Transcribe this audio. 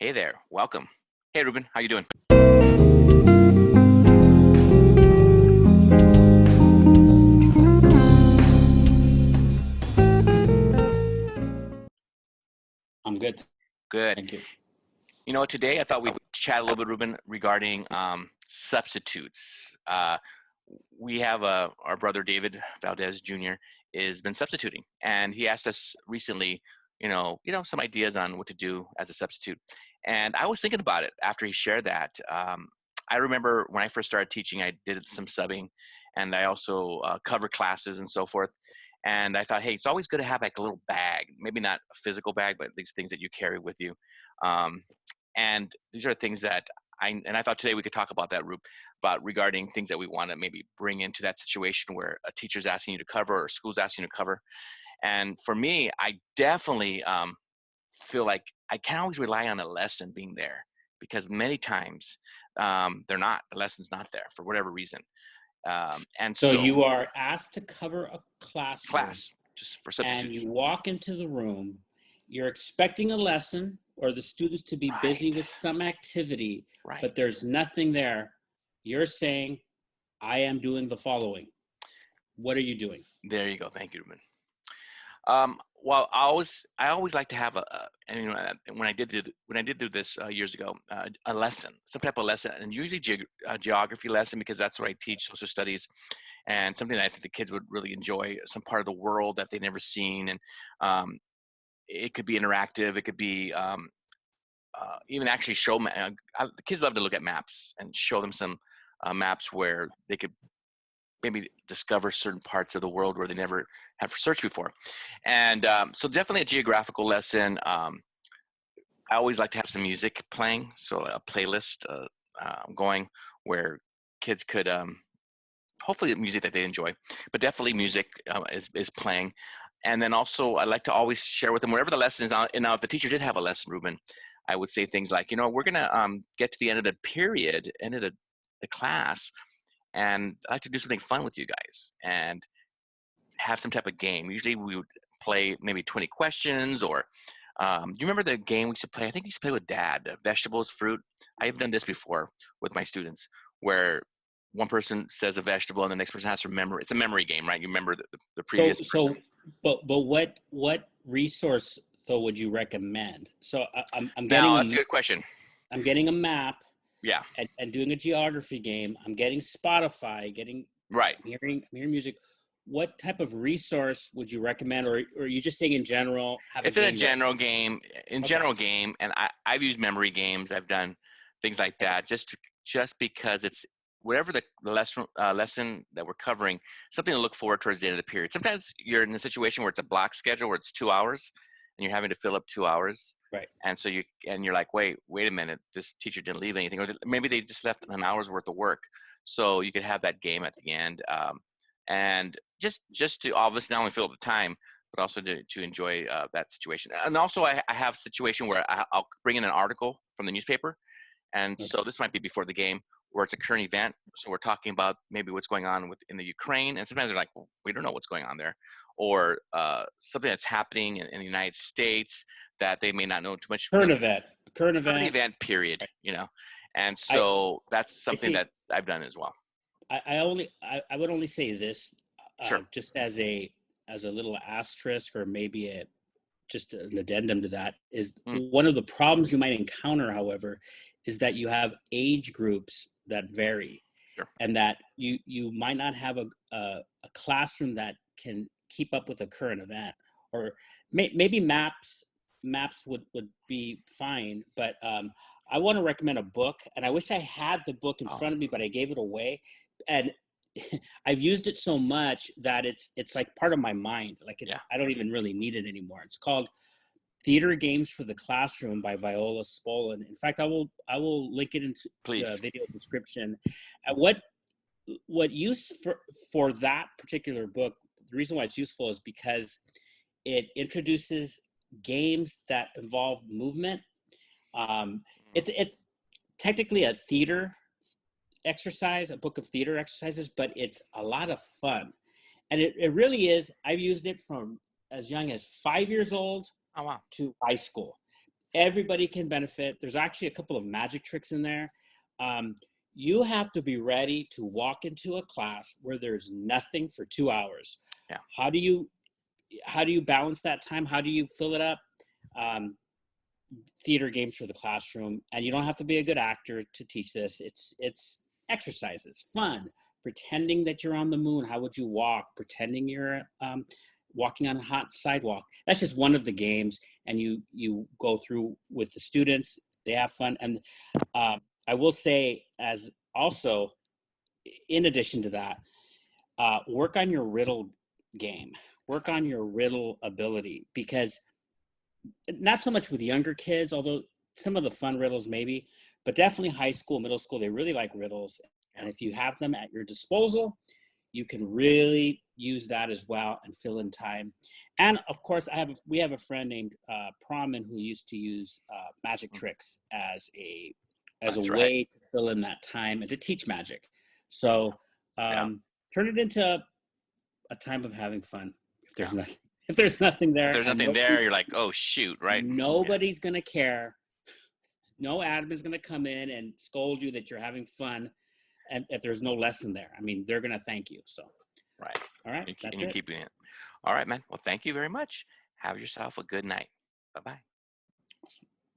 Hey there, welcome. Hey Ruben, how you doing? I'm good. Good. Thank you. Today I thought we'd chat a little bit, Ruben, regarding substitutes. We have our brother David Valdez Jr. has been substituting, and he asked us recently, some ideas on what to do as a substitute. And I was thinking about it after he shared that. I remember when I first started teaching, I did some subbing, and I also covered classes and so forth. And I thought, hey, it's always good to have like a little bag, maybe not a physical bag, but these things that you carry with you. Um, and these are things that I thought today we could talk about that, Rube, about regarding things that we want to maybe bring into that situation where a teacher's asking you to cover or school's asking you to cover. And for me, I definitely feel like I can't always rely on a lesson being there because many times the lesson's not there for whatever reason. And So so you are asked to cover a classroom class, just for and substitutes. you walk into the room, you're expecting a lesson or the students to be busy Right, with some activity, but right. there's nothing there. You're saying, I am doing the following. What are you doing? There you go. Thank you, Ruben. Well, I always like to have and when I did do this years ago, a lesson, some type of lesson, and usually a geography lesson because that's where I teach social studies, and something that I think the kids would really enjoy, some part of the world that they've never seen, and um, it could be interactive, it could be even actually the kids love to look at maps and show them some maps where they could maybe discover certain parts of the world where they never have searched before. And so definitely a geographical lesson. I always like to have some music playing, so a playlist going where kids could hopefully music that they enjoy, but definitely music is playing. And then also I like to always share with them whatever the lesson is. And now if the teacher did have a lesson, Ruben, I would say things like, we're going to get to the end of the period, end of the class, and I like to do something fun with you guys and have some type of game. Usually we would play maybe 20 questions or do you remember the game we used to play? I think we used to play with Dad, vegetables, fruit. I've done this before with my students where one person says a vegetable and the next person has to remember. It's a memory game, right? You remember the So, previous person. so, but what resource though would you recommend? So I'm Now, getting that's a good question. I'm getting a map Yeah, and doing a geography game. I'm getting Spotify, right. I'm hearing music. What type of resource would you recommend, or are you just saying in general have a It's in a game ready? general game, Okay, and I've used memory games. I've done things like okay. that just because it's whatever the lesson that we're covering, something to look forward towards the end of the period. Sometimes you're in a situation where it's a block schedule where it's 2 hours, and you're having to fill up 2 hours, Right. and so you're like, wait a minute, this teacher didn't leave anything, or maybe they just left an hour's worth of work, so you could have that game at the end, and just to obviously not only fill up the time but also to enjoy that situation. And also, I have a situation where I'll bring in an article from the newspaper. And Okay. so this might be before the game where it's a current event. So we're talking about maybe what's going on in the Ukraine. And sometimes they're like, well, we don't know what's going on there. Or something that's happening in the United States that they may not know too much. Current event. Current Current event. event period, Right. And I so that's I something see. that I've done as well. I would only say this, Sure. just as a little asterisk or maybe a just an addendum to that is Mm, one of the problems you might encounter, however, is that you have age groups that vary, sure. and that you might not have a classroom that can keep up with a current event, or maybe maps would be fine, but I want to recommend a book, and I wish I had the book in Oh, front of me, but I gave it away, and I've used it so much that it's like part of my mind. Like it's yeah. I don't even really need it anymore. It's called Theater Games for the Classroom by Viola Spolin. In fact, I will link it into the Please. video description. What use for that particular book? The reason why it's useful is because it introduces games that involve movement. Um, Mm, it's technically a theater exercise, a book of theater exercises, but it's a lot of fun. And it really is. I've used it from as young as 5 years old oh, wow. to high school. everybody can benefit. There's actually a couple of magic tricks in there. Um, you have to be ready to walk into a class where there's nothing for 2 hours. Yeah. How do you balance that time? How do you fill it up? Um, Theater games for the classroom, and you don't have to be a good actor to teach this. It's exercises, fun, pretending that you're on the moon. How would you walk? Pretending you're walking on a hot sidewalk. That's just one of the games, and you go through with the students. They have fun, and I will say, as also in addition to that, work on your riddle game. Work on your riddle ability, because not so much with younger kids, although some of the fun riddles maybe, but definitely high school, middle school, they really like riddles. And if you have them at your disposal, you can really use that as well and fill in time. And of course, we have a friend named Praman who used to use magic tricks as a That's right. way to fill in that time and to teach magic. So turn it into a time of having fun. If there's nothing, if there's nothing there, If there's nothing there, you're like, oh shoot, right? Nobody's gonna care. No admin's gonna come in and scold you that you're having fun, and if there's no lesson there, I mean, they're gonna thank you. So, Right. all right, And that's you're it. keeping it. All right, man. Well, thank you very much. Have yourself a good night. Bye-bye.